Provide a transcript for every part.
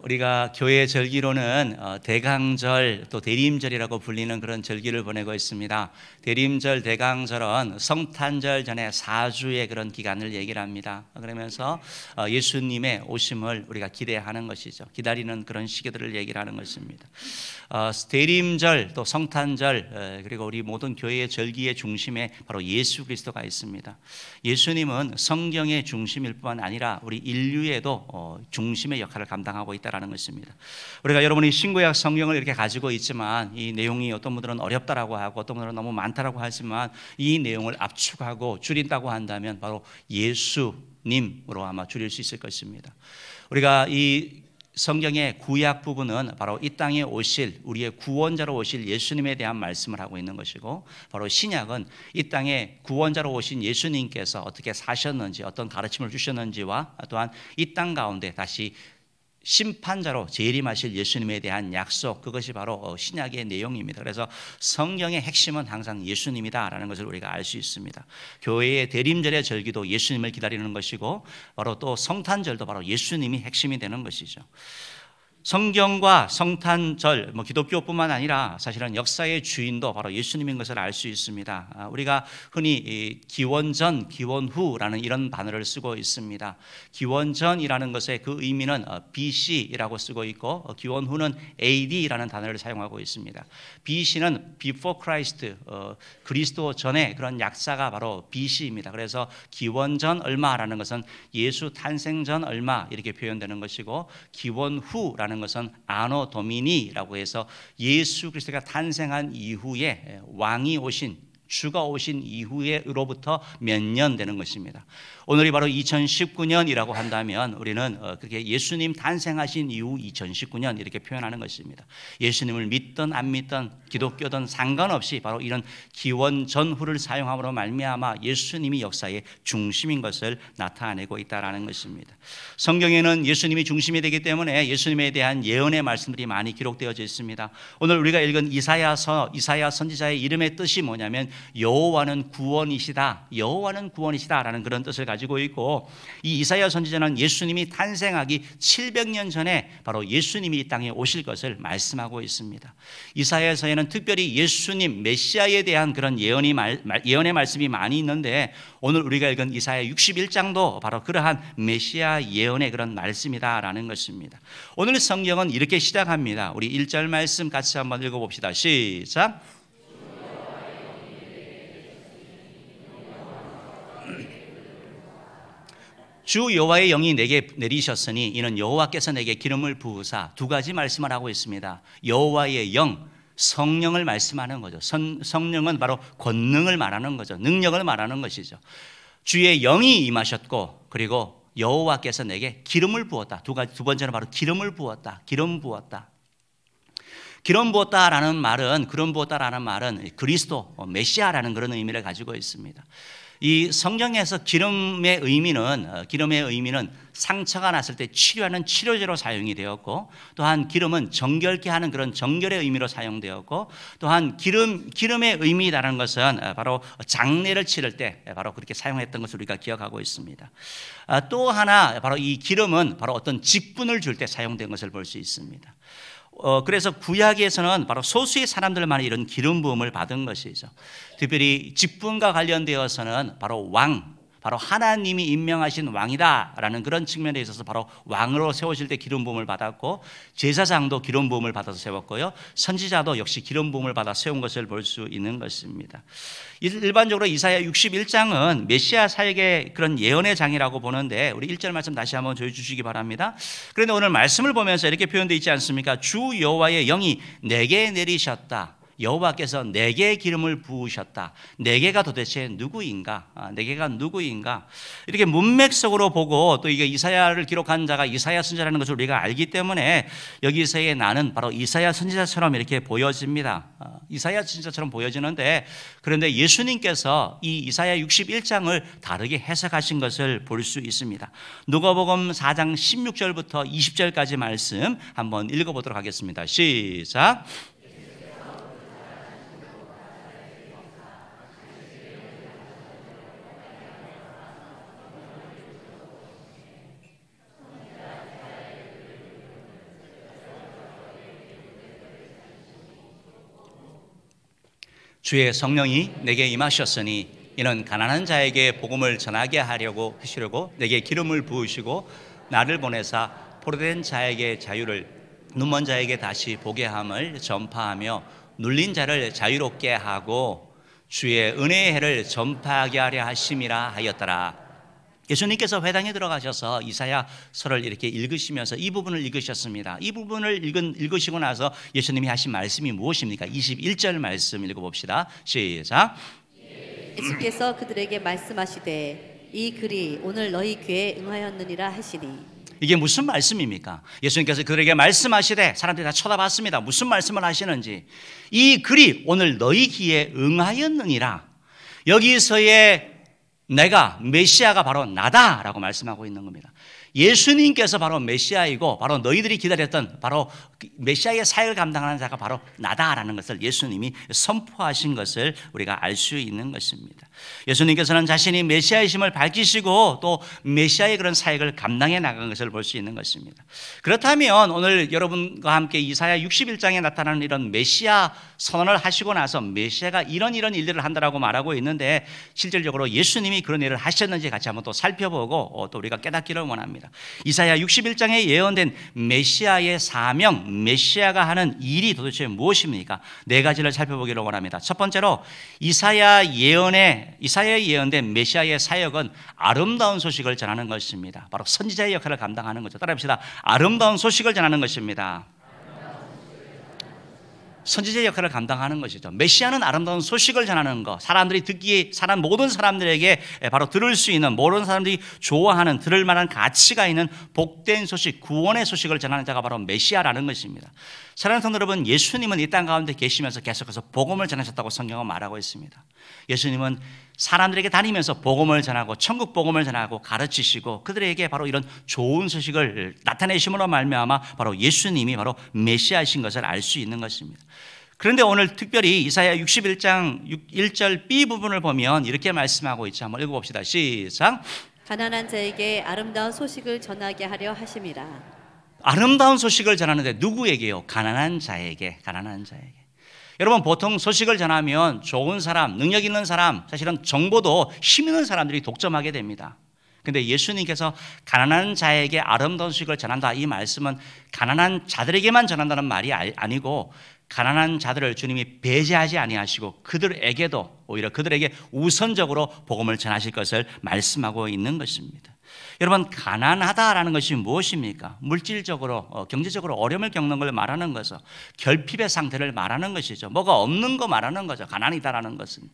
우리가 교회 절기로는 대강절 또 대림절이라고 불리는 그런 절기를 보내고 있습니다. 대림절, 대강절은 성탄절 전에 4주의 그런 기간을 얘기를 합니다. 그러면서 예수님의 오심을 우리가 기대하는 것이죠. 기다리는 그런 시기들을 얘기를 하는 것입니다. 대림절 또 성탄절 그리고 우리 모든 교회의 절기의 중심에 바로 예수 그리스도가 있습니다. 예수님은 성경의 중심일 뿐만 아니라 우리 인류에도 중심의 역할을 감당하고 있다는 것입니다. 우리가 여러분이 신구약 성경을 이렇게 가지고 있지만 이 내용이 어떤 분들은 어렵다라고 하고 어떤 분들은 너무 많다라고 하지만 이 내용을 압축하고 줄인다고 한다면 바로 예수님으로 아마 줄일 수 있을 것입니다. 우리가 이 성경의 구약 부분은 바로 이 땅에 오실 우리의 구원자로 오실 예수님에 대한 말씀을 하고 있는 것이고, 바로 신약은 이 땅에 구원자로 오신 예수님께서 어떻게 사셨는지, 어떤 가르침을 주셨는지와 또한 이 땅 가운데 다시 심판자로 재림하실 예수님에 대한 약속, 그것이 바로 신약의 내용입니다. 그래서 성경의 핵심은 항상 예수님이다라는 것을 우리가 알 수 있습니다. 교회의 대림절의 절기도 예수님을 기다리는 것이고, 바로 또 성탄절도 바로 예수님이 핵심이 되는 것이죠. 성경과 성탄절, 기독교뿐만 아니라 사실은 역사의 주인도 바로 예수님인 것을 알 수 있습니다. 우리가 흔히 기원전, 기원후라는 이런 단어를 쓰고 있습니다. 기원전이라는 것의 그 의미는 BC라고 쓰고 있고, 기원후는 AD라는 단어를 사용하고 있습니다. BC는 Before Christ, 그리스도 전에 그런 약사가 바로 BC입니다. 그래서 기원전 얼마라는 것은 예수 탄생 전 얼마 이렇게 표현되는 것이고, 기원후라는 것은 아노 도미니라고 해서 예수 그리스도가 탄생한 이후에 왕이 오신, 주가 오신 이후에로부터 몇 년 되는 것입니다. 오늘이 바로 2019년이라고 한다면 우리는 그렇게 예수님 탄생하신 이후 2019년 이렇게 표현하는 것입니다. 예수님을 믿든 안 믿든 기독교든 상관없이 바로 이런 기원 전후를 사용함으로 말미암아 예수님이 역사의 중심인 것을 나타내고 있다는 것입니다. 성경에는 예수님이 중심이 되기 때문에 예수님에 대한 예언의 말씀들이 많이 기록되어져 있습니다. 오늘 우리가 읽은 이사야 선지자의 이름의 뜻이 뭐냐면 여호와는 구원이시다, 여호와는 구원이시다라는 그런 뜻을 가지고 있고, 이 이사야 선지자는 예수님이 탄생하기 700년 전에 바로 예수님이 이 땅에 오실 것을 말씀하고 있습니다. 이사야서에는 특별히 예수님 메시아에 대한 그런 예언의 말씀이 많이 있는데, 오늘 우리가 읽은 이사야 61장도 바로 그러한 메시아 예언의 그런 말씀이다라는 것입니다. 오늘 성경은 이렇게 시작합니다. 우리 1절 말씀 같이 한번 읽어봅시다. 시작. 주 여호와의 영이 내게 내리셨으니 이는 여호와께서 내게 기름을 부으사, 두 가지 말씀을 하고 있습니다. 여호와의 영, 성령을 말씀하는 거죠. 성령은 바로 권능을 말하는 거죠. 능력을 말하는 것이죠. 주의 영이 임하셨고, 그리고 여호와께서 내게 기름을 부었다. 두 번째는 바로 기름을 부었다. 기름 부었다. 기름 부었다라는 말은 그리스도 메시아라는 그런 의미를 가지고 있습니다. 이 성경에서 기름의 의미는 상처가 났을 때 치료하는 치료제로 사용이 되었고, 또한 기름은 정결케 하는 그런 정결의 의미로 사용되었고, 또한 기름의 의미라는 것은 바로 장례를 치를 때 바로 그렇게 사용했던 것을 우리가 기억하고 있습니다. 또 하나 바로 이 기름은 바로 어떤 직분을 줄 때 사용된 것을 볼 수 있습니다. 그래서 구약에서는 바로 소수의 사람들만 이런 기름 부음을 받은 것이죠. 특별히 직분과 관련되어서는 바로 바로 하나님이 임명하신 왕이다라는 그런 측면에 있어서 바로 왕으로 세워질 때 기름 부음을 받았고, 제사장도 기름 부음을 받아서 세웠고요, 선지자도 역시 기름 부음을 받아 세운 것을 볼 수 있는 것입니다. 일반적으로 이사야 61장은 메시아 사역의 그런 예언의 장이라고 보는데, 우리 1절 말씀 다시 한번 조해 주시기 바랍니다. 그런데 오늘 말씀을 보면서 이렇게 표현되어 있지 않습니까? 주 여호와의 영이 내게 내리셨다. 여호와께서 내게 기름을 부으셨다. 내게가 도대체 누구인가? 내게가 누구인가? 이렇게 문맥적으로 보고, 또 이게 이사야를 기록한 자가 이사야 선지자라는 것을 우리가 알기 때문에 여기서의 나는 바로 이사야 선지자처럼 이렇게 보여집니다. 이사야 선지자처럼 보여지는데, 그런데 예수님께서 이 이사야 61장을 다르게 해석하신 것을 볼 수 있습니다. 누가복음 4장 16절부터 20절까지 말씀 한번 읽어보도록 하겠습니다. 시작. 주의 성령이 내게 임하셨으니 이는 가난한 자에게 복음을 전하게 하시려고 내게 기름을 부으시고 나를 보내사 포로된 자에게 자유를, 눈먼 자에게 다시 보게 함을 전파하며 눌린 자를 자유롭게 하고 주의 은혜의 해를 전파하게 하려 하심이라 하였더라. 예수님께서 회당에 들어가셔서 이사야서를 이렇게 읽으시면서 이 부분을 읽으셨습니다. 이 부분을 읽으시고 나서 예수님이 하신 말씀이 무엇입니까? 21절 말씀 읽어봅시다. 시작. 예수께서 그들에게 말씀하시되 이 글이 오늘 너희 귀에 응하였느니라 하시니. 이게 무슨 말씀입니까? 예수님께서 그들에게 말씀하시되 사람들이 다 쳐다봤습니다. 무슨 말씀을 하시는지. 이 글이 오늘 너희 귀에 응하였느니라. 여기서의 내가 메시아가 바로 나다라고 말씀하고 있는 겁니다. 예수님께서 바로 메시아이고 바로 너희들이 기다렸던 바로 메시아의 사역을 감당하는 자가 바로 나다라는 것을 예수님이 선포하신 것을 우리가 알 수 있는 것입니다. 예수님께서는 자신이 메시아이심을 밝히시고 또 메시아의 그런 사역을 감당해 나간 것을 볼 수 있는 것입니다. 그렇다면 오늘 여러분과 함께 이사야 61장에 나타나는 이런 메시아 선언을 하시고 나서 메시아가 이런 일들을 한다라고 말하고 있는데 실질적으로 예수님이 그런 일을 하셨는지 같이 한번 또 살펴보고 또 우리가 깨닫기를 원합니다. 이사야 61장에 예언된 메시아의 사명, 메시아가 하는 일이 도대체 무엇입니까? 네 가지를 살펴보기를 원합니다. 첫 번째로 이사야에 예언된 메시아의 사역은 아름다운 소식을 전하는 것입니다. 바로 선지자의 역할을 감당하는 거죠. 따라합시다. 아름다운 소식을 전하는 것입니다. 선지자의 역할을 감당하는 것이죠. 메시아는 아름다운 소식을 전하는 것, 사람들이 듣기에 모든 사람들에게 바로 들을 수 있는, 모든 사람들이 좋아하는, 들을 만한 가치가 있는 복된 소식, 구원의 소식을 전하는 자가 바로 메시아라는 것입니다. 사랑하는 성도 여러분, 예수님은 이 땅 가운데 계시면서 계속해서 복음을 전하셨다고 성경은 말하고 있습니다. 예수님은 사람들에게 다니면서 복음을 전하고 천국 복음을 전하고 가르치시고 그들에게 바로 이런 좋은 소식을 나타내심으로 말미암아 바로 예수님이 바로 메시아이신 것을 알 수 있는 것입니다. 그런데 오늘 특별히 이사야 61장 1절 B 부분을 보면 이렇게 말씀하고 있죠. 한번 읽어봅시다. 시작. 가난한 자에게 아름다운 소식을 전하게 하려 하심이라. 아름다운 소식을 전하는데 누구에게요? 가난한 자에게. 여러분, 보통 소식을 전하면 좋은 사람, 능력 있는 사람, 사실은 정보도 힘 있는 사람들이 독점하게 됩니다. 근데 예수님께서 가난한 자에게 아름다운 소식을 전한다, 이 말씀은 가난한 자들에게만 전한다는 말이 아니고 가난한 자들을 주님이 배제하지 아니하시고 그들에게도 오히려 그들에게 우선적으로 복음을 전하실 것을 말씀하고 있는 것입니다. 여러분, 가난하다라는 것이 무엇입니까? 물질적으로, 경제적으로 어려움을 겪는 걸 말하는 거죠. 결핍의 상태를 말하는 것이죠. 뭐가 없는 거 말하는 거죠. 가난이다라는 것은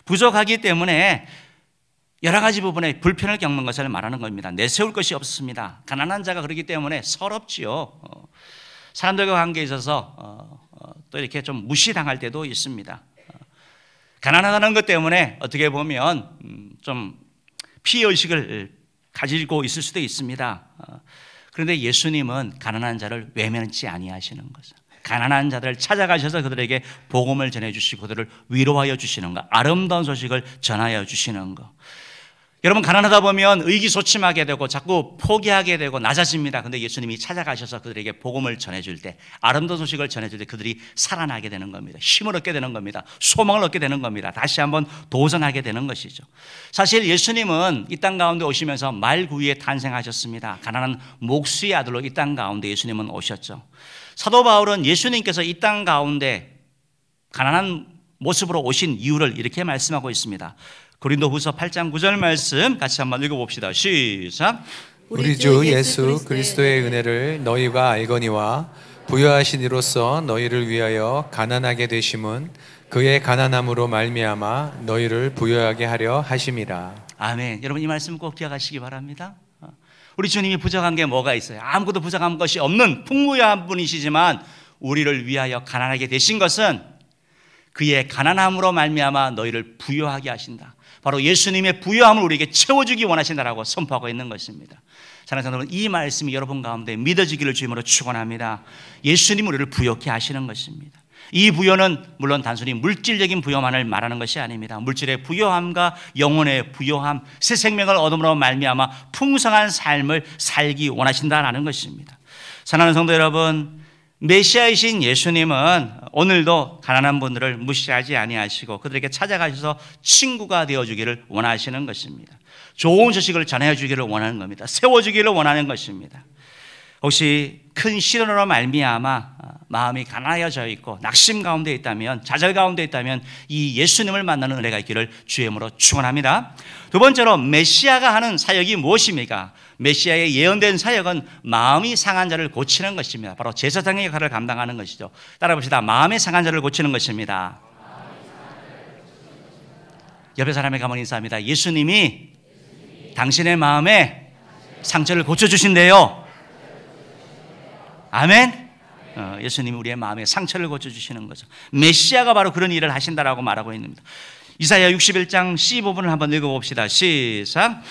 부족하기 때문에 여러 가지 부분에 불편을 겪는 것을 말하는 겁니다. 내세울 것이 없습니다. 가난한 자가 그렇기 때문에 서럽지요. 사람들과 관계에 있어서 또 이렇게 좀 무시당할 때도 있습니다. 가난하다는 것 때문에 어떻게 보면 좀 피해의식을 가지고 있을 수도 있습니다. 그런데 예수님은 가난한 자를 외면치 아니하시는 거죠. 가난한 자들을 찾아가셔서 그들에게 복음을 전해주시고 그들을 위로하여 주시는 것, 아름다운 소식을 전하여 주시는 것. 여러분, 가난하다 보면 의기소침하게 되고 자꾸 포기하게 되고 낮아집니다. 그런데 예수님이 찾아가셔서 그들에게 복음을 전해줄 때, 아름다운 소식을 전해줄 때 그들이 살아나게 되는 겁니다. 힘을 얻게 되는 겁니다. 소망을 얻게 되는 겁니다. 다시 한번 도전하게 되는 것이죠. 사실 예수님은 이 땅 가운데 오시면서 말구유에 탄생하셨습니다. 가난한 목수의 아들로 이 땅 가운데 예수님은 오셨죠. 사도 바울은 예수님께서 이 땅 가운데 가난한 모습으로 오신 이유를 이렇게 말씀하고 있습니다. 고린도후서 8장 9절 말씀 같이 한번 읽어봅시다. 시작. 우리 주 예수 그리스도의 은혜를 너희가 알거니와 부여하신 이로써 너희를 위하여 가난하게 되심은 그의 가난함으로 말미암아 너희를 부여하게 하려 하심이라. 아멘. 여러분, 이 말씀 꼭 기억하시기 바랍니다. 우리 주님이 부족한 게 뭐가 있어요? 아무것도 부족한 것이 없는 풍부한 분이시지만 우리를 위하여 가난하게 되신 것은 그의 가난함으로 말미암아 너희를 부여하게 하신다. 바로 예수님의 부여함을 우리에게 채워주기 원하신다라고 선포하고 있는 것입니다. 사랑하는 여러분, 이 말씀이 여러분 가운데 믿어지기를 주님으로 축원합니다. 예수님이 우리를 부여케 하시는 것입니다. 이 부여는 물론 단순히 물질적인 부여만을 말하는 것이 아닙니다. 물질의 부여함과 영혼의 부여함, 새 생명을 얻음으로 말미암아 풍성한 삶을 살기 원하신다라는 것입니다. 사랑하는 성도 여러분, 메시아이신 예수님은 오늘도 가난한 분들을 무시하지 아니하시고 그들에게 찾아가셔서 친구가 되어주기를 원하시는 것입니다. 좋은 소식을 전해주기를 원하는 겁니다. 세워주기를 원하는 것입니다. 혹시 큰 시련으로 말미암아 마음이 가난해져 있고 낙심 가운데 있다면, 좌절 가운데 있다면 이 예수님을 만나는 은혜가 있기를 주의 이름으로 축원합니다. 두 번째로 메시아가 하는 사역이 무엇입니까? 메시아의 예언된 사역은 마음이 상한 자를 고치는 것입니다. 바로 제사장의 역할을 감당하는 것이죠. 따라 봅시다. 마음이 상한 자를 고치는 것입니다. 옆에 사람에게 한번 인사합니다. 예수님이 당신의 마음에 상처를 고쳐주신대요. 아멘. 예수님이 우리의 마음에 상처를 고쳐주시는 거죠. 메시아가 바로 그런 일을 하신다라고 말하고 있습니다. 이사야 61장 15분을 한번 읽어봅시다. 시작.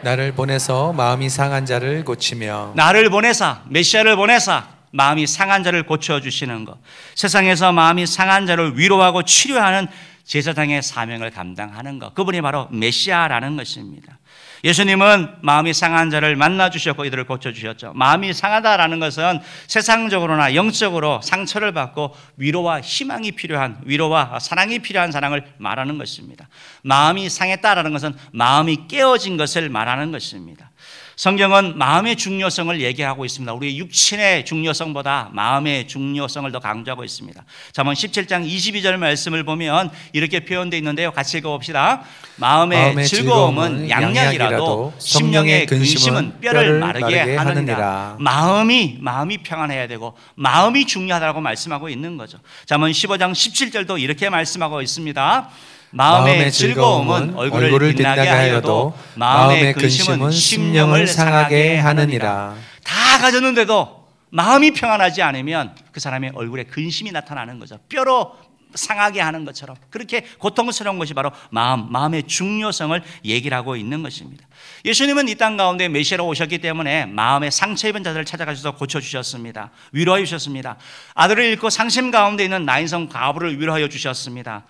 나를 보내서 마음이 상한 자를 고치며. 나를 보내사, 메시아를 보내사 마음이 상한 자를 고쳐주시는 것. 세상에서 마음이 상한 자를 위로하고 치료하는 제사장의 사명을 감당하는 것. 그분이 바로 메시아라는 것입니다. 예수님은 마음이 상한 자를 만나주셨고 이들을 고쳐주셨죠. 마음이 상하다라는 것은 세상적으로나 영적으로 상처를 받고 위로와 희망이 필요한, 위로와 사랑이 필요한 사랑을 말하는 것입니다. 마음이 상했다라는 것은 마음이 깨어진 것을 말하는 것입니다. 성경은 마음의 중요성을 얘기하고 있습니다. 우리의 육신의 중요성보다 마음의 중요성을 더 강조하고 있습니다. 잠언 17장 22절 말씀을 보면 이렇게 표현되어 있는데요. 같이 읽어봅시다. 마음의 즐거움은 양약이라도 심령의 근심은 뼈를 마르게 하느니라. 마음이 평안해야 되고 마음이 중요하다고 말씀하고 있는 거죠. 잠언 15장 17절도 이렇게 말씀하고 있습니다. 마음의 즐거움은 얼굴을 빛나게 하여도 마음의 근심은 심령을 상하게 하느니라. 다 가졌는데도 마음이 평안하지 않으면 그 사람의 얼굴에 근심이 나타나는 거죠. 뼈로 상하게 하는 것처럼 그렇게 고통스러운 것이 바로 마음의 중요성을 얘기를 하고 있는 것입니다. 예수님은 이 땅 가운데 메시아로 오셨기 때문에 마음의 상처 입은 자들을 찾아가셔서 고쳐주셨습니다. 위로해 주셨습니다. 아들을 잃고 상심 가운데 있는 나인성 과부를 위로하여 주셨습니다.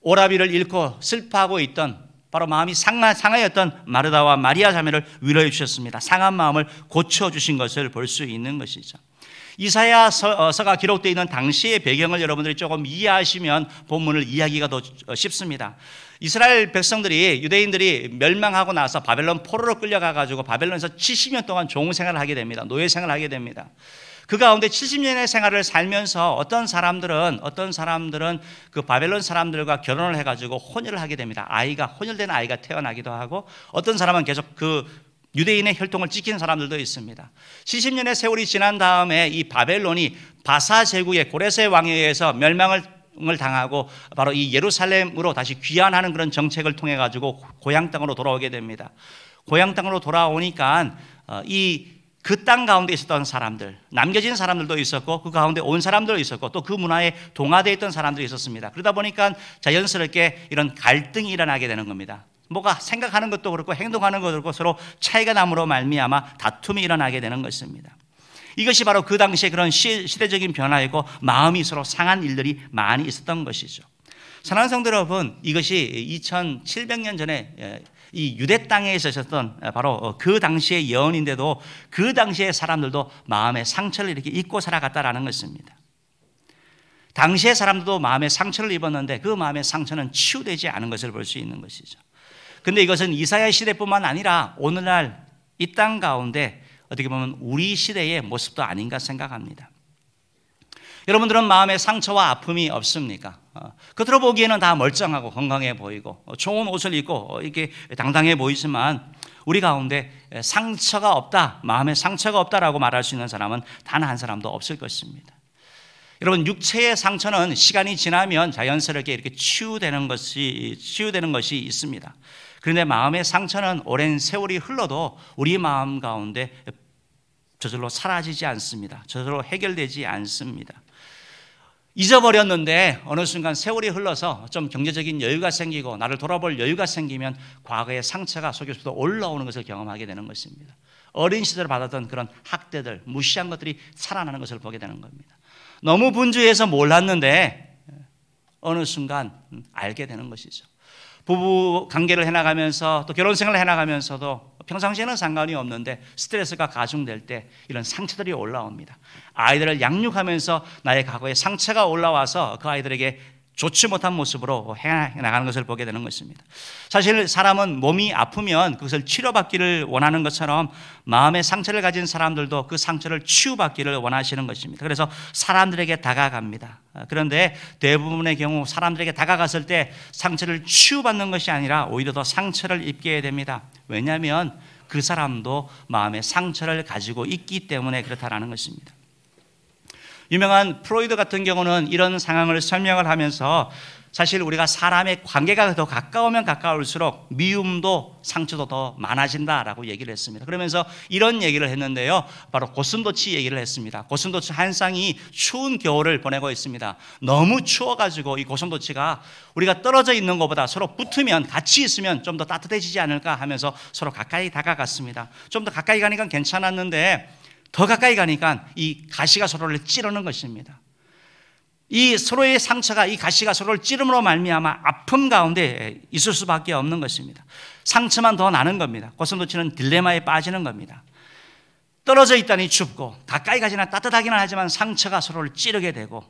오라비를 잃고 슬퍼하고 있던 바로 마음이 상하였던 마르다와 마리아 자매를 위로해 주셨습니다. 상한 마음을 고쳐주신 것을 볼 수 있는 것이죠. 이사야서가 기록되어 있는 당시의 배경을 여러분들이 조금 이해하시면 본문을 이해하기가 더 쉽습니다. 이스라엘 백성들이, 유대인들이 멸망하고 나서 바벨론 포로로 끌려가가지고 바벨론에서 70년 동안 종생활을 하게 됩니다. 노예 생활을 하게 됩니다. 그 가운데 70년의 생활을 살면서 어떤 사람들은 그 바벨론 사람들과 결혼을 해가지고 혼혈을 하게 됩니다. 혼혈된 아이가 태어나기도 하고, 어떤 사람은 계속 그 유대인의 혈통을 지키는 사람들도 있습니다. 70년의 세월이 지난 다음에 이 바벨론이 바사 제국의 고레세 왕에 의해서 멸망을 당하고 바로 이 예루살렘으로 다시 귀환하는 그런 정책을 통해 가지고 고향 땅으로 돌아오게 됩니다. 고향 땅으로 돌아오니까 그 땅 가운데 있었던 사람들, 남겨진 사람들도 있었고 그 가운데 온 사람들도 있었고 또 그 문화에 동화되어 있던 사람들이 있었습니다. 그러다 보니까 자연스럽게 이런 갈등이 일어나게 되는 겁니다. 뭐가 생각하는 것도 그렇고 행동하는 것도 그렇고 서로 차이가 남으로 말미암아 다툼이 일어나게 되는 것입니다. 이것이 바로 그 당시에 그런 시대적인 변화이고 마음이 서로 상한 일들이 많이 있었던 것이죠. 사랑하는 성도 여러분, 이것이 2700년 전에 이 유대 땅에 있었던 바로 그 당시의 예언인데도 그 당시의 사람들도 마음의 상처를 이렇게 입고 살아갔다라는 것입니다. 당시의 사람들도 마음의 상처를 입었는데 그 마음의 상처는 치유되지 않은 것을 볼 수 있는 것이죠. 근데 이것은 이사야 시대뿐만 아니라 오늘날 이 땅 가운데 어떻게 보면 우리 시대의 모습도 아닌가 생각합니다. 여러분들은 마음에 상처와 아픔이 없습니까? 겉으로 보기에는 다 멀쩡하고 건강해 보이고 좋은 옷을 입고 이렇게 당당해 보이지만 우리 가운데 상처가 없다, 마음에 상처가 없다라고 말할 수 있는 사람은 단 한 사람도 없을 것입니다. 여러분, 육체의 상처는 시간이 지나면 자연스럽게 이렇게 치유되는 것이 있습니다. 그런데 마음의 상처는 오랜 세월이 흘러도 우리 마음 가운데 저절로 사라지지 않습니다. 저절로 해결되지 않습니다. 잊어버렸는데 어느 순간 세월이 흘러서 좀 경제적인 여유가 생기고 나를 돌아볼 여유가 생기면 과거의 상처가 속에서도 올라오는 것을 경험하게 되는 것입니다. 어린 시절 받았던 그런 학대들, 무시한 것들이 살아나는 것을 보게 되는 겁니다. 너무 분주해서 몰랐는데 어느 순간 알게 되는 것이죠. 부부 관계를 해나가면서 또 결혼 생활을 해나가면서도 평상시에는 상관이 없는데 스트레스가 가중될 때 이런 상처들이 올라옵니다. 아이들을 양육하면서 나의 과거의 상처가 올라와서 그 아이들에게 좋지 못한 모습으로 해나가는 것을 보게 되는 것입니다. 사실 사람은 몸이 아프면 그것을 치료받기를 원하는 것처럼 마음의 상처를 가진 사람들도 그 상처를 치유받기를 원하시는 것입니다. 그래서 사람들에게 다가갑니다. 그런데 대부분의 경우 사람들에게 다가갔을 때 상처를 치유받는 것이 아니라 오히려 더 상처를 입게 됩니다. 왜냐하면 그 사람도 마음의 상처를 가지고 있기 때문에 그렇다라는 것입니다. 유명한 프로이드 같은 경우는 이런 상황을 설명을 하면서 사실 우리가 사람의 관계가 더 가까우면 가까울수록 미움도 상처도 더 많아진다라고 얘기를 했습니다. 그러면서 이런 얘기를 했는데요, 바로 고슴도치 얘기를 했습니다. 고슴도치 한 쌍이 추운 겨울을 보내고 있습니다. 너무 추워가지고 이 고슴도치가 우리가 떨어져 있는 것보다 서로 붙으면, 같이 있으면 좀 더 따뜻해지지 않을까 하면서 서로 가까이 다가갔습니다. 좀 더 가까이 가니까 괜찮았는데 더 가까이 가니까 이 가시가 서로를 찌르는 것입니다. 이 서로의 상처가, 이 가시가 서로를 찌름으로 말미암아 아픔 가운데 있을 수밖에 없는 것입니다. 상처만 더 나는 겁니다. 고슴도치는 딜레마에 빠지는 겁니다. 떨어져 있다니 춥고 가까이 가지나 따뜻하기는 하지만 상처가 서로를 찌르게 되고,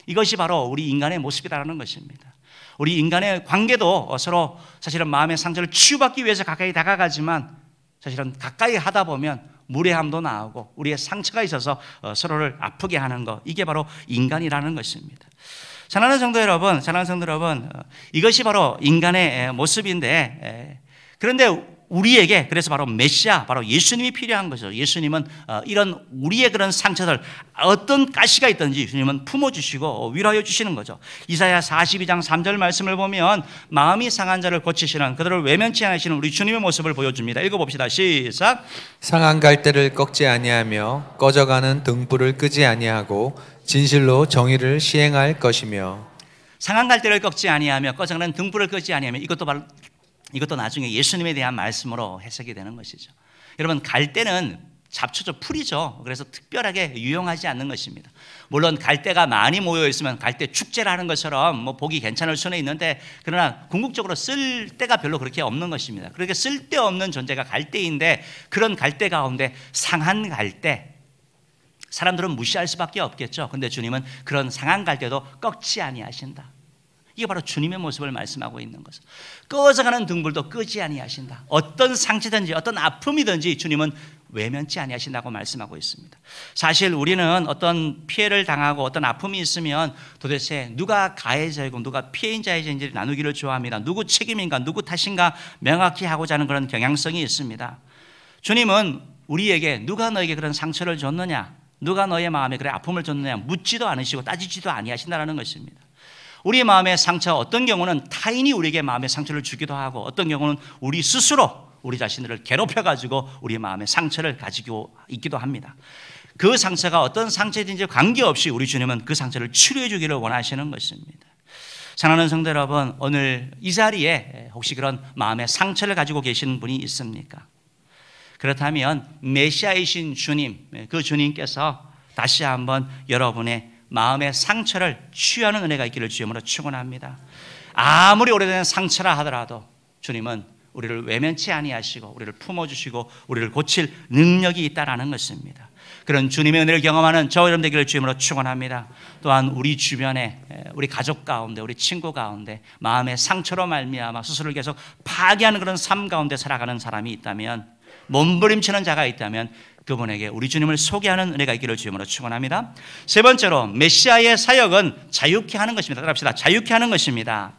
이것이 바로 우리 인간의 모습이라는 것입니다. 우리 인간의 관계도 서로 사실은 마음의 상처를 치유받기 위해서 가까이 다가가지만 사실은 가까이 하다 보면 무례함도 나오고 우리의 상처가 있어서 서로를 아프게 하는 것, 이게 바로 인간이라는 것입니다. 사랑하는 성도 여러분, 이것이 바로 인간의 모습인데, 그런데 우리에게 그래서 바로 메시아, 바로 예수님이 필요한 거죠. 예수님은 이런 우리의 그런 상처들, 어떤 가시가 있든지 주님은 품어주시고 위로하여 주시는 거죠. 이사야 42장 3절 말씀을 보면 마음이 상한 자를 고치시는, 그들을 외면치 않으시는 우리 주님의 모습을 보여줍니다. 읽어봅시다. 시작. 상한 갈대를 꺾지 아니하며 꺼져가는 등불을 끄지 아니하고 진실로 정의를 시행할 것이며. 상한 갈대를 꺾지 아니하며 꺼져가는 등불을 끄지 아니하며, 이것도 나중에 예수님에 대한 말씀으로 해석이 되는 것이죠. 여러분, 갈대는 잡초죠, 풀이죠. 그래서 특별하게 유용하지 않는 것입니다. 물론 갈대가 많이 모여 있으면 갈대 축제라는 것처럼 뭐 보기 괜찮을 수는 있는데, 그러나 궁극적으로 쓸 데가 별로 그렇게 없는 것입니다. 그렇게 쓸데없는 존재가 갈대인데, 그런 갈대 가운데 상한 갈대, 사람들은 무시할 수밖에 없겠죠. 근데 주님은 그런 상한 갈대도 꺾지 아니하신다. 이게 바로 주님의 모습을 말씀하고 있는 거죠. 꺼져가는 등불도 끄지 아니하신다. 어떤 상처든지 어떤 아픔이든지 주님은 외면치 아니하신다고 말씀하고 있습니다. 사실 우리는 어떤 피해를 당하고 어떤 아픔이 있으면 도대체 누가 가해자이고 누가 피해자인지 나누기를 좋아합니다. 누구 책임인가, 누구 탓인가 명확히 하고자 하는 그런 경향성이 있습니다. 주님은 우리에게 누가 너에게 그런 상처를 줬느냐, 누가 너의 마음에 그래 아픔을 줬느냐 묻지도 않으시고 따지지도 아니하신다는 것입니다. 우리 마음의 상처, 어떤 경우는 타인이 우리에게 마음의 상처를 주기도 하고, 어떤 경우는 우리 스스로 우리 자신들을 괴롭혀가지고 우리 마음의 상처를 가지고 있기도 합니다. 그 상처가 어떤 상처든지 관계없이 우리 주님은 그 상처를 치료해 주기를 원하시는 것입니다. 사랑하는 성도 여러분, 오늘 이 자리에 혹시 그런 마음의 상처를 가지고 계시는 분이 있습니까? 그렇다면 메시아이신 주님, 그 주님께서 다시 한번 여러분의 마음의 상처를 치유하는 은혜가 있기를 주님으로 축원합니다. 아무리 오래된 상처라 하더라도 주님은 우리를 외면치 아니하시고 우리를 품어주시고 우리를 고칠 능력이 있다라는 것입니다. 그런 주님의 은혜를 경험하는 저 여러분 되기를 주님으로 축원합니다. 또한 우리 주변에, 우리 가족 가운데, 우리 친구 가운데 마음의 상처로 말미암아 스스로를 계속 파괴하는 그런 삶 가운데 살아가는 사람이 있다면, 몸부림치는 자가 있다면 그분에게 우리 주님을 소개하는 은혜가 있기를 주님으로 축원합니다. 세 번째로 메시아의 사역은 자유케 하는 것입니다. 따라합시다. 자유케 하는 것입니다.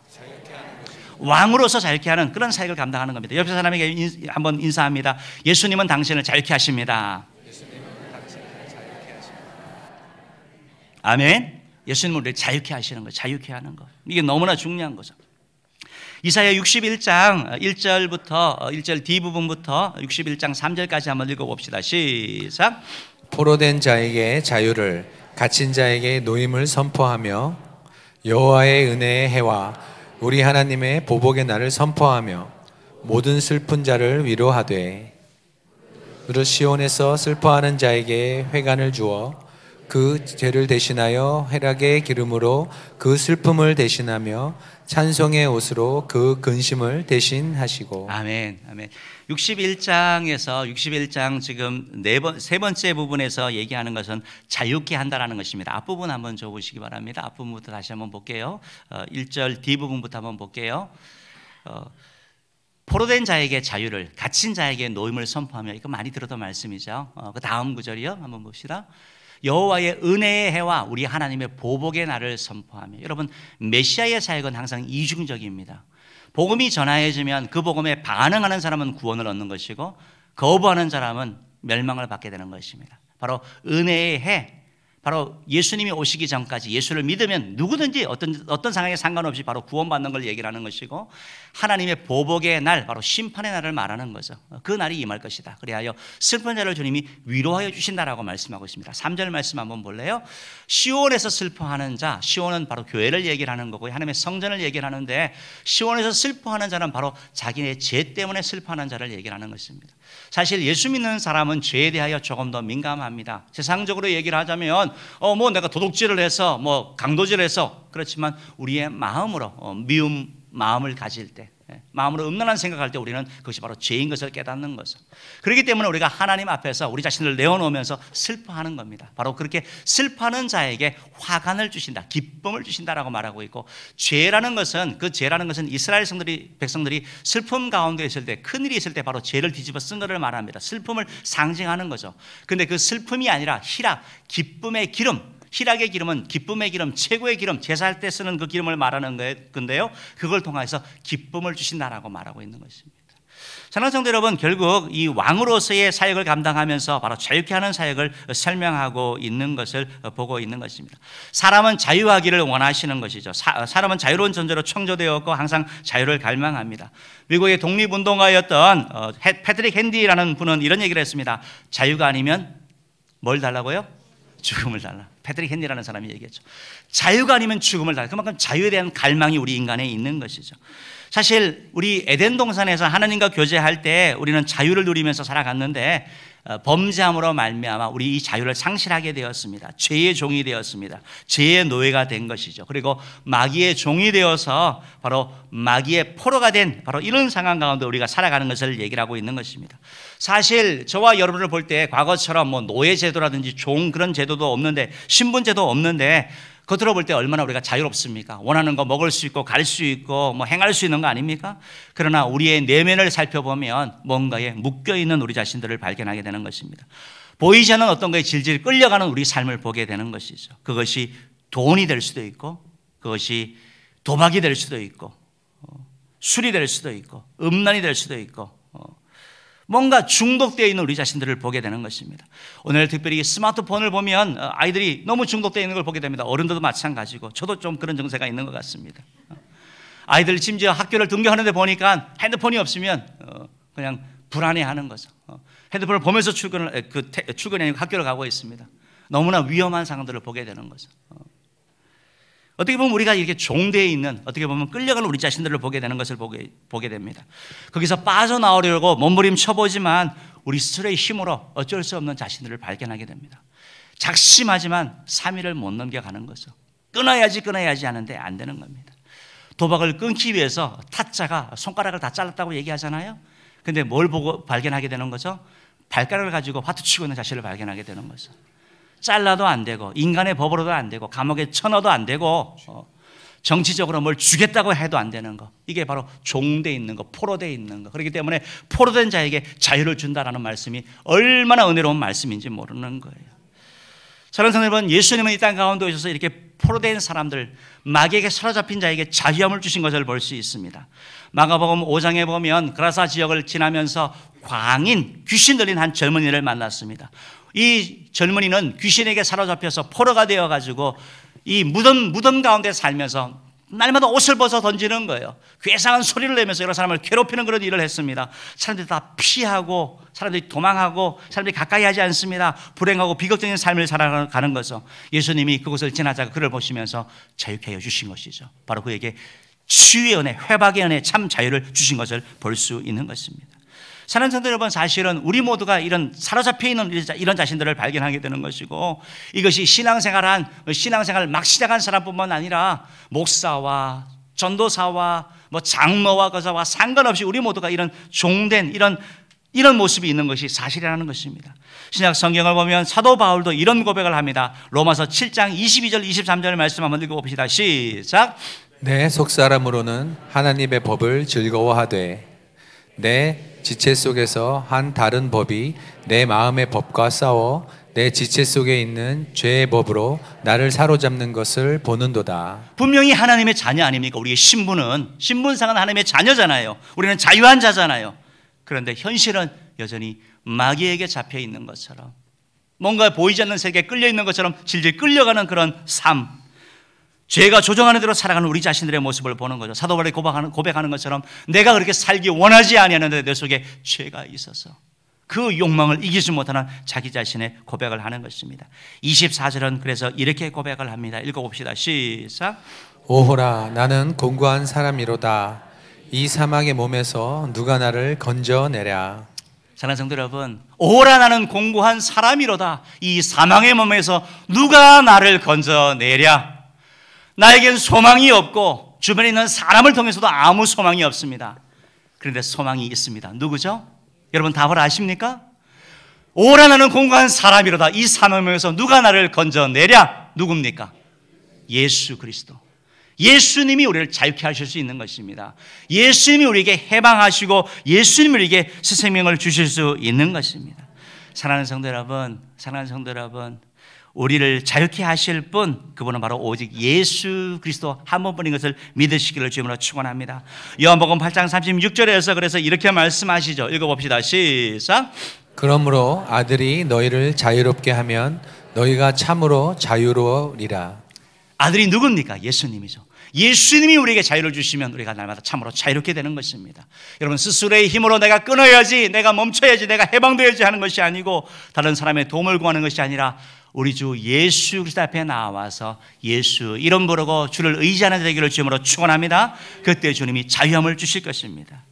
왕으로서 자유케 하는 그런 사역을 감당하는 겁니다. 옆에 사람에게 한번 인사합니다. 예수님은 당신을 자유케 하십니다. 아멘. 예수님은 우리를 자유케 하시는 거예요. 자유케 하는 거. 이게 너무나 중요한 거죠. 이사야 61장 1절부터 1절 뒷부분부터 61장 3절까지 한번 읽어봅시다. 시작. 포로된 자에게 자유를, 갇힌 자에게 노임을 선포하며 여호와의 은혜의 해와 우리 하나님의 보복의 날을 선포하며 모든 슬픈 자를 위로하되, 무릇 시온에서 슬퍼하는 자에게 회관을 주어 그 죄를 대신하여 회락의 기름으로 그 슬픔을 대신하며 찬송의 옷으로 그 근심을 대신하시고. 아멘, 아멘. 61장에서 61장 지금 세 번째 부분에서 얘기하는 것은 자유케 한다라는 것입니다. 앞부분 한번 줘보시기 바랍니다. 앞부분부터 다시 한번 볼게요. 1절 뒷부분부터 한번 볼게요. 포로된 자에게 자유를, 갇힌 자에게 노임을 선포하며, 이거 많이 들었던 말씀이죠. 그 다음 구절이요. 한번 봅시다. 여호와의 은혜의 해와 우리 하나님의 보복의 날을 선포하며. 여러분, 메시아의 사역은 항상 이중적입니다. 복음이 전하여지면 그 복음에 반응하는 사람은 구원을 얻는 것이고 거부하는 사람은 멸망을 받게 되는 것입니다. 바로 은혜의 해, 바로 예수님이 오시기 전까지 예수를 믿으면 누구든지 어떤 상황에 상관없이 바로 구원받는 걸 얘기를 하는 것이고, 하나님의 보복의 날, 바로 심판의 날을 말하는 거죠. 그 날이 임할 것이다. 그리하여 슬픈 자를 주님이 위로하여 주신다라고 말씀하고 있습니다. 3절 말씀 한번 볼래요? 시온에서 슬퍼하는 자, 시온은 바로 교회를 얘기를 하는 거고 하나님의 성전을 얘기를 하는데, 시온에서 슬퍼하는 자는 바로 자기네 죄 때문에 슬퍼하는 자를 얘기를 하는 것입니다. 사실 예수 믿는 사람은 죄에 대하여 조금 더 민감합니다. 세상적으로 얘기를 하자면 뭐 내가 도둑질을 해서 뭐 강도질을 해서, 그렇지만 우리의 마음으로 미움 마음을 가질 때, 마음으로 음란한 생각할 때 우리는 그것이 바로 죄인 것을 깨닫는 거죠. 그렇기 때문에 우리가 하나님 앞에서 우리 자신을 내어놓으면서 슬퍼하는 겁니다. 바로 그렇게 슬퍼하는 자에게 화관을 주신다, 기쁨을 주신다라고 말하고 있고, 죄라는 것은, 그 죄라는 것은 이스라엘 백성들이 슬픔 가운데 있을 때, 큰일이 있을 때 바로 죄를 뒤집어 쓴 것을 말합니다. 슬픔을 상징하는 거죠. 근데 그 슬픔이 아니라 희락, 기쁨의 기름, 희락의 기름은 기쁨의 기름, 최고의 기름, 제사할 때 쓰는 그 기름을 말하는 건데요, 그걸 통해서 기쁨을 주신다라고 말하고 있는 것입니다. 사랑하는 성도 여러분, 결국 이 왕으로서의 사역을 감당하면서 바로 자유케 하는 사역을 설명하고 있는 것을 보고 있는 것입니다. 사람은 자유하기를 원하시는 것이죠. 사람은 자유로운 존재로 창조되었고 항상 자유를 갈망합니다. 미국의 독립운동가였던 패트릭 핸디라는 분은 이런 얘기를 했습니다. 자유가 아니면 뭘 달라고요? 죽음을 달라. 패트릭 핸디라는 사람이 얘기했죠. 자유가 아니면 죽음을 달라. 그만큼 자유에 대한 갈망이 우리 인간에 있는 것이죠. 사실 우리 에덴 동산에서 하나님과 교제할 때 우리는 자유를 누리면서 살아갔는데, 범죄함으로 말미암아 우리 이 자유를 상실하게 되었습니다. 죄의 종이 되었습니다. 죄의 노예가 된 것이죠. 그리고 마귀의 종이 되어서 바로 마귀의 포로가 된 바로 이런 상황 가운데 우리가 살아가는 것을 얘기를 하고 있는 것입니다. 사실 저와 여러분을 볼 때 과거처럼 뭐 노예 제도라든지 종 그런 제도도 없는데, 신분 제도 없는데, 겉으로 볼 때 얼마나 우리가 자유롭습니까? 원하는 거 먹을 수 있고 갈 수 있고 뭐 행할 수 있는 거 아닙니까? 그러나 우리의 내면을 살펴보면 뭔가에 묶여있는 우리 자신들을 발견하게 되는 것입니다. 보이지 않는 어떤 거에 질질 끌려가는 우리 삶을 보게 되는 것이죠. 그것이 돈이 될 수도 있고, 그것이 도박이 될 수도 있고, 술이 될 수도 있고, 음란이 될 수도 있고, 뭔가 중독되어 있는 우리 자신들을 보게 되는 것입니다. 오늘 특별히 스마트폰을 보면 아이들이 너무 중독되어 있는 걸 보게 됩니다. 어른들도 마찬가지고, 저도 좀 그런 증세가 있는 것 같습니다. 아이들 심지어 학교를 등교하는데 보니까 핸드폰이 없으면 그냥 불안해하는 거죠. 핸드폰을 보면서 출근이 아니고 학교를 가고 있습니다. 너무나 위험한 상황들을 보게 되는 거죠. 어떻게 보면 우리가 이렇게 종되어 있는, 어떻게 보면 끌려가는 우리 자신들을 보게 되는 것을 보게 됩니다. 거기서 빠져나오려고 몸부림쳐보지만 우리 스스로의 힘으로 어쩔 수 없는 자신들을 발견하게 됩니다. 작심하지만 3일을 못 넘겨가는 거죠. 끊어야지 하는데 안 되는 겁니다. 도박을 끊기 위해서 타짜가 손가락을 다 잘랐다고 얘기하잖아요. 근데 뭘 보고 발견하게 되는 거죠? 발가락을 가지고 화투치고 있는 자신을 발견하게 되는 거죠. 잘라도 안 되고, 인간의 법으로도 안 되고, 감옥에 쳐넣어도 안 되고, 정치적으로 뭘 주겠다고 해도 안 되는 거, 이게 바로 종돼 있는 거, 포로돼 있는 거. 그렇기 때문에 포로된 자에게 자유를 준다라는 말씀이 얼마나 은혜로운 말씀인지 모르는 거예요. 사랑하는 성도 여러분, 예수님은 이 땅 가운데 오셔서 이렇게 포로된 사람들, 마귀에게 사로잡힌 자에게 자유함을 주신 것을 볼 수 있습니다. 마가복음 5장에 보면 그라사 지역을 지나면서 광인, 귀신 들린 한 젊은이를 만났습니다. 이 젊은이는 귀신에게 사로잡혀서 포로가 되어가지고 이 무덤 가운데 살면서 날마다 옷을 벗어 던지는 거예요. 괴상한 소리를 내면서 여러 사람을 괴롭히는 그런 일을 했습니다. 사람들이 다 피하고, 사람들이 도망하고, 사람들이 가까이 하지 않습니다. 불행하고 비극적인 삶을 살아가는 거죠. 예수님이 그곳을 지나자가 그를 보시면서 자유케 하여 주신 것이죠. 바로 그에게 치유의 은혜, 회복의 은혜, 참 자유를 주신 것을 볼 수 있는 것입니다. 사랑하는 성도 여러분, 사실은 우리 모두가 이런 사로잡혀 있는 이런 자신들을 발견하게 되는 것이고, 이것이 신앙생활 막 시작한 사람뿐만 아니라 목사와 전도사와 뭐 장로와 거사와 상관없이 우리 모두가 이런 종된 이런 모습이 있는 것이 사실이라는 것입니다. 신약 성경을 보면 사도 바울도 이런 고백을 합니다. 로마서 7장 22절 23절 말씀 한번 읽어봅시다. 시작. 내 속사람으로는 하나님의 법을 즐거워하되 내 지체 속에서 한 다른 법이 내 마음의 법과 싸워 내 지체 속에 있는 죄의 법으로 나를 사로잡는 것을 보는도다. 분명히 하나님의 자녀 아닙니까? 우리의 신분상은 하나님의 자녀잖아요. 우리는 자유한 자잖아요. 그런데 현실은 여전히 마귀에게 잡혀 있는 것처럼, 뭔가 보이지 않는 세계에 끌려 있는 것처럼 질질 끌려가는 그런 삶, 죄가 조종하는 대로 살아가는 우리 자신들의 모습을 보는 거죠. 사도 바울이 고백하는 것처럼 내가 그렇게 살기 원하지 아니하는데 내 속에 죄가 있어서 그 욕망을 이기지 못하는 자기 자신의 고백을 하는 것입니다. 24절은 그래서 이렇게 고백을 합니다. 읽어봅시다. 시작. 오호라 나는 공고한 사람이로다. 이 사망의 몸에서 누가 나를 건져내랴. 사랑하는 성도 여러분, 오호라 나는 공고한 사람이로다. 이 사망의 몸에서 누가 나를 건져내랴. 나에겐 소망이 없고 주변에 있는 사람을 통해서도 아무 소망이 없습니다. 그런데 소망이 있습니다. 누구죠? 여러분 답을 아십니까? 오라 나는 공고한 사람이로다. 이 사망에서 누가 나를 건져내랴. 누굽니까? 예수 그리스도. 예수님이 우리를 자유케 하실 수 있는 것입니다. 예수님이 우리에게 해방하시고 예수님이 우리에게 새 생명을 주실 수 있는 것입니다. 사랑하는 성도 여러분, 우리를 자유케 하실 분, 그분은 바로 오직 예수 그리스도 한 분뿐인 것을 믿으시기를 주님으로 축원합니다. 요한복음 8장 36절에서 그래서 이렇게 말씀하시죠. 읽어봅시다. 시작. 그러므로 아들이 너희를 자유롭게 하면 너희가 참으로 자유로우리라. 아들이 누굽니까? 예수님이죠. 예수님이 우리에게 자유를 주시면 우리가 날마다 참으로 자유롭게 되는 것입니다. 여러분, 스스로의 힘으로 내가 끊어야지, 내가 멈춰야지, 내가 해방되어야지 하는 것이 아니고, 다른 사람의 도움을 구하는 것이 아니라 우리 주 예수 그리스도 앞에 나와서 예수 이름 부르고 주를 의지하는 되기를 주님으로 축원합니다. 그때 주님이 자유함을 주실 것입니다.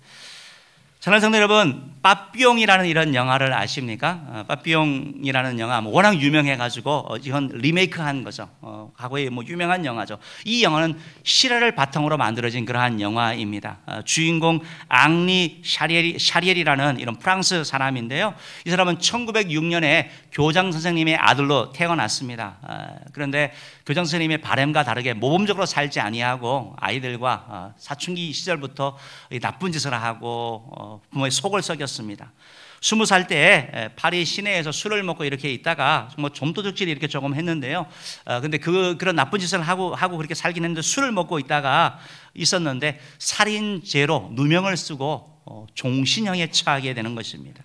사랑하는 성도 여러분, 빠삐용이라는 이런 영화를 아십니까? 빠삐용이라는 영화 워낙 유명해가지고 이건 리메이크한 거죠. 과거에 유명한 영화죠. 이 영화는 실화를 바탕으로 만들어진 그러한 영화입니다. 주인공 앙리 샤리엘이라는 이런 프랑스 사람인데요. 이 사람은 1906년에 교장 선생님의 아들로 태어났습니다. 그런데 교장 선생님의 바람과 다르게 모범적으로 살지 아니하고 아이들과 사춘기 시절부터 나쁜 짓을 하고 부모의 속을 썩였습니다. 20살 때 파리 시내에서 술을 먹고 이렇게 있다가 뭐 좀도둑질이 이렇게 조금 했는데요. 근데 그런 나쁜 짓을 하고 그렇게 살긴 했는데, 술을 먹고 있다가 있었는데 살인죄로 누명을 쓰고 종신형에 처하게 되는 것입니다.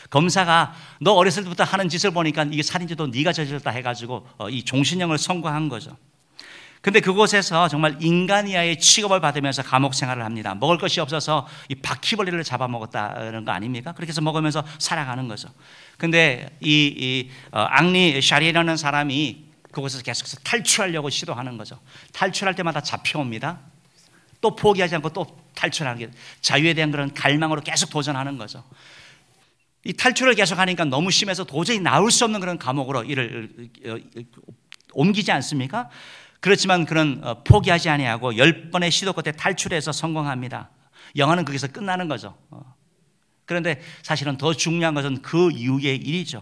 검사가 너 어렸을 때부터 하는 짓을 보니까 이게 살인죄도 네가 저질렀다 해가지고 이 종신형을 선고한 거죠. 근데 그곳에서 정말 인간이하의 취급을 받으면서 감옥 생활을 합니다. 먹을 것이 없어서 이 바퀴벌레를 잡아먹었다는 거 아닙니까? 그렇게 해서 먹으면서 살아가는 거죠. 근데 앙리 샤리라는 사람이 그곳에서 계속해서 탈출하려고 시도하는 거죠. 탈출할 때마다 잡혀옵니다. 또 포기하지 않고 또 탈출하는 게, 자유에 대한 그런 갈망으로 계속 도전하는 거죠. 이 탈출을 계속하니까 너무 심해서 도저히 나올 수 없는 그런 감옥으로 이를 옮기지 않습니까? 그렇지만 그런 포기하지 아니하고 10번의 시도 끝에 탈출해서 성공합니다. 영화는 거기서 끝나는 거죠. 그런데 사실은 더 중요한 것은 그 이후의 일이죠.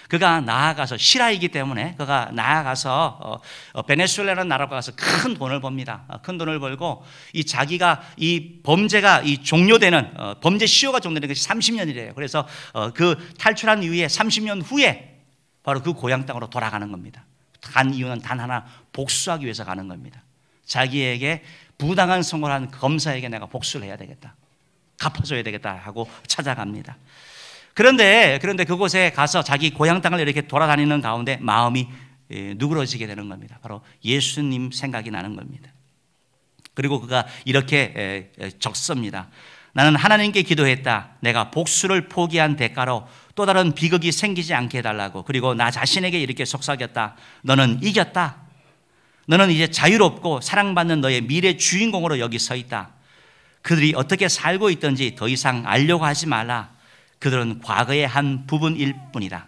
그가 나아가서, 실화이기 때문에 그가 나아가서 베네수엘라라는 나라로 가서 큰 돈을 법니다. 큰 돈을 벌고 자기가 이 범죄가 종료되는 범죄 시효가 종료되는 것이 30년이래요. 그래서 그 탈출한 이후에 30년 후에 바로 그 고향 땅으로 돌아가는 겁니다. 간 이유는 단 하나, 복수하기 위해서 가는 겁니다. 자기에게 부당한 선고를 한 검사에게 내가 복수를 해야 되겠다, 갚아줘야 되겠다 하고 찾아갑니다. 그런데 그곳에 가서 자기 고향 땅을 이렇게 돌아다니는 가운데 마음이 누그러지게 되는 겁니다. 바로 예수님 생각이 나는 겁니다. 그리고 그가 이렇게 적습니다. 나는 하나님께 기도했다. 내가 복수를 포기한 대가로 또 다른 비극이 생기지 않게 해달라고. 그리고 나 자신에게 이렇게 속삭였다. 너는 이겼다. 너는 이제 자유롭고 사랑받는 너의 미래 주인공으로 여기 서 있다. 그들이 어떻게 살고 있든지 더 이상 알려고 하지 말라. 그들은 과거의 한 부분일 뿐이다.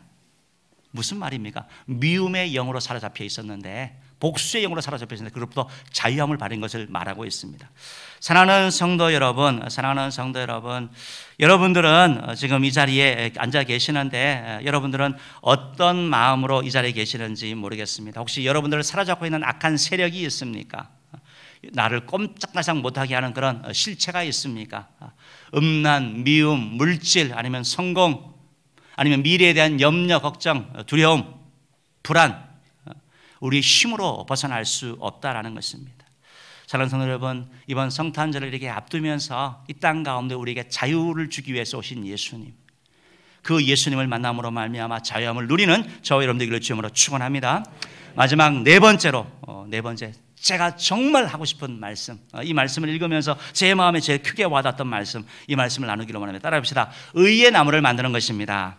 무슨 말입니까? 미움의 영으로 사로잡혀 있었는데, 복수의 영으로 사로잡혀 있었는데 그로부터 자유함을 받은 것을 말하고 있습니다. 사랑하는 성도 여러분, 여러분들은 지금 이 자리에 앉아 계시는데 여러분들은 어떤 마음으로 이 자리에 계시는지 모르겠습니다. 혹시 여러분들을 사로잡고 있는 악한 세력이 있습니까? 나를 꼼짝달싹 못하게 하는 그런 실체가 있습니까? 음란, 미움, 물질, 아니면 성공, 아니면 미래에 대한 염려, 걱정, 두려움, 불안, 우리 힘으로 벗어날 수 없다라는 것입니다. 사랑하는 성도 여러분, 이번 성탄절을 이렇게 앞두면서 이 땅 가운데 우리에게 자유를 주기 위해서 오신 예수님, 그 예수님을 만남으로 말미암아 자유함을 누리는 저와 여러분들을 주님으로 축원합니다. 마지막 네 번째 제가 정말 하고 싶은 말씀, 이 말씀을 읽으면서 제 마음에 제일 크게 와닿았던 말씀, 이 말씀을 나누기로 원합니다. 따라합시다. 의의 나무를 만드는 것입니다.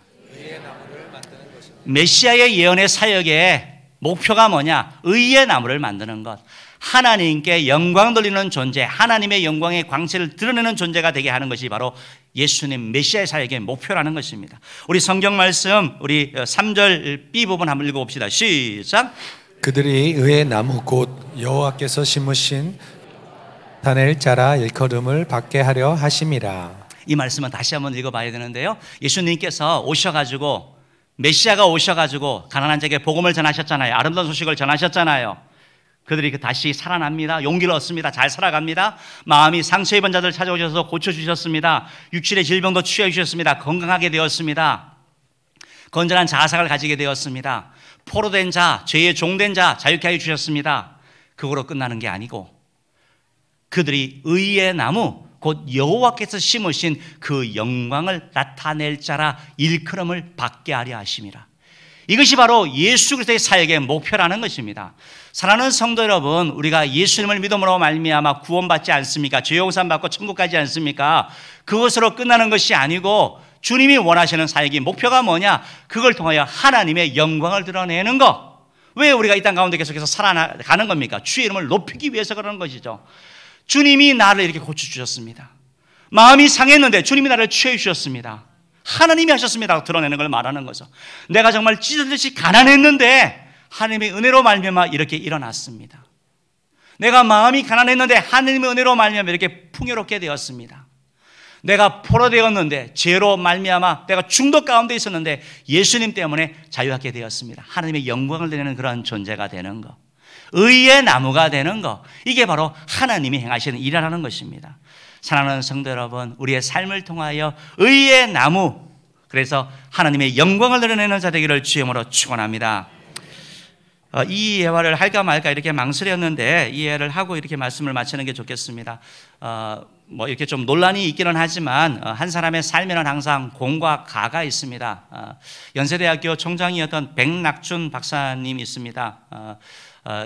메시아의 예언의 사역의 목표가 뭐냐? 의의 나무를 만드는 것, 하나님께 영광 돌리는 존재, 하나님의 영광의 광채를 드러내는 존재가 되게 하는 것이 바로 예수님 메시아의 사역의 목표라는 것입니다. 우리 성경 말씀, 우리 3절 B 부분 한번 읽어봅시다. 시작. 그들이 의의 나무 곧 여호와께서 심으신 나타낼 자라 일컬음을 받게 하려 하심이라. 이 말씀은 다시 한번 읽어봐야 되는데요, 예수님께서 오셔가지고, 메시아가 오셔가지고 가난한 자에게 복음을 전하셨잖아요. 아름다운 소식을 전하셨잖아요. 그들이 다시 살아납니다. 용기를 얻습니다. 잘 살아갑니다. 마음이 상처 입은 자들 찾아오셔서 고쳐주셨습니다. 육신의 질병도 치유해주셨습니다. 건강하게 되었습니다. 건전한 자아상을 가지게 되었습니다. 포로된 자, 죄의 종된 자 자유케 해주셨습니다. 그거로 끝나는 게 아니고 그들이 의의 나무 곧 여호와께서 심으신 그 영광을 나타낼 자라 일컬음을 받게 하려 하심이라. 이것이 바로 예수 그리스도의 사역의 목표라는 것입니다. 사랑하는 성도 여러분, 우리가 예수님을 믿음으로 말미암아 구원받지 않습니까? 죄 용서 받고 천국 가지 않습니까? 그것으로 끝나는 것이 아니고 주님이 원하시는 사역의 목표가 뭐냐? 그걸 통하여 하나님의 영광을 드러내는 것. 왜 우리가 이 땅 가운데 계속해서 살아가는 겁니까? 주의 이름을 높이기 위해서 그러는 것이죠. 주님이 나를 이렇게 고쳐주셨습니다. 마음이 상했는데 주님이 나를 취해주셨습니다. 하나님이 하셨습니다. 드러내는 걸 말하는 거죠. 내가 정말 찢어지듯이 가난했는데 하나님의 은혜로 말미암아 이렇게 일어났습니다. 내가 마음이 가난했는데 하나님의 은혜로 말미암아 이렇게 풍요롭게 되었습니다. 내가 포로되었는데 죄로 말미암아 내가 중독 가운데 있었는데 예수님 때문에 자유하게 되었습니다. 하나님의 영광을 드리는 그런 존재가 되는 것, 의의 나무가 되는 것, 이게 바로 하나님이 행하시는 일이라는 것입니다. 사랑하는 성도 여러분, 우리의 삶을 통하여 의의 나무, 그래서 하나님의 영광을 드러내는 자 되기를 주님으로 축원합니다. 이 예화를 할까 말까 이렇게 망설였는데 이 예화를 하고 이렇게 말씀을 마치는 게 좋겠습니다. 뭐 이렇게 좀 논란이 있기는 하지만 한 사람의 삶에는 항상 공과 가가 있습니다. 연세대학교 총장이었던 백낙준 박사님이 있습니다.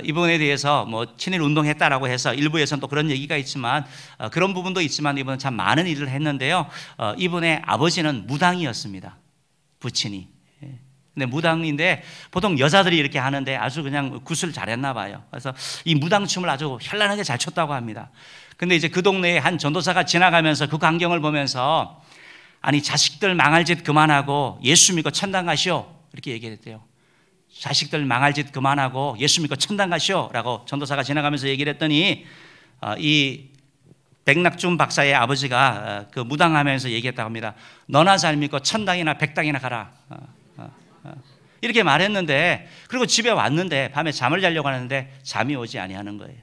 이분에 대해서 뭐 친일 운동했다라고 해서 일부에서는 또 그런 얘기가 있지만 그런 부분도 있지만 이분은 참 많은 일을 했는데요. 이분의 아버지는 무당이었습니다. 부친이. 근데 무당인데 보통 여자들이 이렇게 하는데 아주 그냥 굿을 잘했나 봐요. 그래서 이 무당춤을 아주 현란하게 잘 췄다고 합니다. 근데 이제 그 동네에 한 전도사가 지나가면서 그 광경을 보면서 아니 자식들 망할 짓 그만하고 예수 믿고 천당 가시오 이렇게 얘기했대요. 자식들 망할 짓 그만하고 예수 믿고 천당 가시오 라고 전도사가 지나가면서 얘기를 했더니 이 백낙준 박사의 아버지가 그 무당하면서 얘기했다고 합니다. 너나 잘 믿고 천당이나 백당이나 가라 이렇게 말했는데, 그리고 집에 왔는데 밤에 잠을 자려고 하는데 잠이 오지 아니하는 거예요.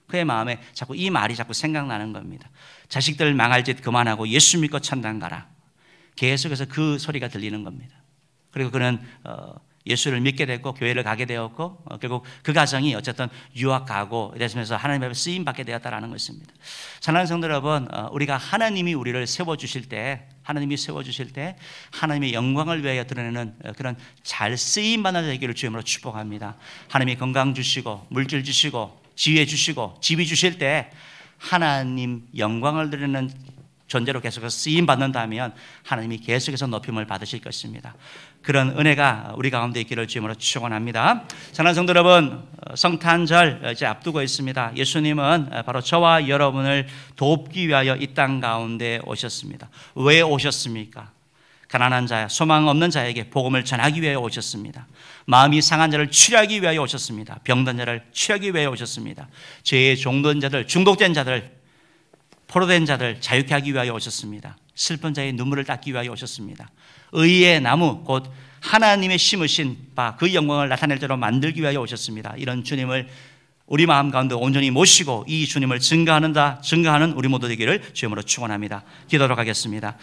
그의 마음에 자꾸 이 말이 자꾸 생각나는 겁니다. 자식들 망할 짓 그만하고 예수 믿고 천당 가라. 계속해서 그 소리가 들리는 겁니다. 그리고 그는 예수를 믿게 됐고 교회를 가게 되었고 결국 그 가정이 어쨌든 유학 가고 이러면서 하나님 앞에 쓰임 받게 되었다라는 것입니다. 사랑하는 성도 여러분, 우리가 하나님이 우리를 세워주실 때, 하나님이 세워주실 때 하나님의 영광을 위하여 드러내는 그런 잘 쓰임 받는 되기를 주님으로 축복합니다. 하나님이 건강 주시고 물질 주시고 지혜 주시고 지위 주실 때 하나님 영광을 드리는 존재로 계속해서 쓰임 받는다면 하나님이 계속해서 높임을 받으실 것입니다. 그런 은혜가 우리 가운데 있기를 주님으로 축원합니다. 사랑하는 성도 여러분, 성탄절 이제 앞두고 있습니다. 예수님은 바로 저와 여러분을 돕기 위하여 이 땅 가운데 오셨습니다. 왜 오셨습니까? 가난한 자, 소망 없는 자에게 복음을 전하기 위하여 오셨습니다. 마음이 상한 자를 치료하기 위하여 오셨습니다. 병든 자를 치료하기 위하여 오셨습니다. 죄에 종된 자들, 중독된 자들, 포로된 자들 자유케 하기 위하여 오셨습니다. 슬픈 자의 눈물을 닦기 위하여 오셨습니다. 의의 나무 곧 하나님의 심으신 바 그 영광을 나타낼 자로 만들기 위하여 오셨습니다. 이런 주님을 우리 마음 가운데 온전히 모시고 이 주님을 증거하는 우리 모두 되기를 주님으로 축원합니다. 기도하도록 하겠습니다.